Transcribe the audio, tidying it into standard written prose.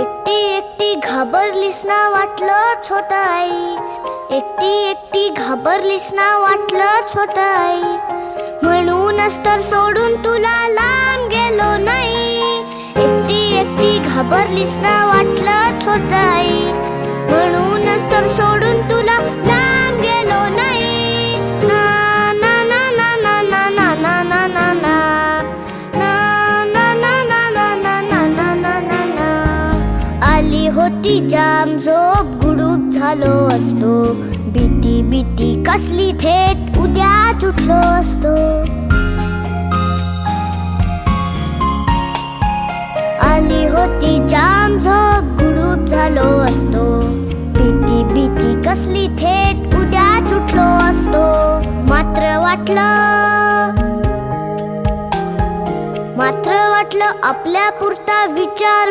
एकटी एकटी घाबरलीस ना वाटलंच होतं आई, एकटी एकटी घाबरलीस ना वाटलंच होतं आई, म्हणूनच तर सोडून तुला लांब गेलो नाही. एकटी एकटी घाबरलीस ना वाटलंच होतं आई, म्हणूनच तर सोडून तुला लांब गेलो नाही. ना ना ना ना ना ना ना ना ना ना ना आली होती जाम झोप, गुडूप झालो असतो, भीती भीती कसली थेट उद्याच उठलो असतो. आली होती जाम झोप, गुडूप झालो असतो, भीती भीती कसली थेट उद्याच उठलो असतो. मात्र वाटलं आपल्या पुरता विचार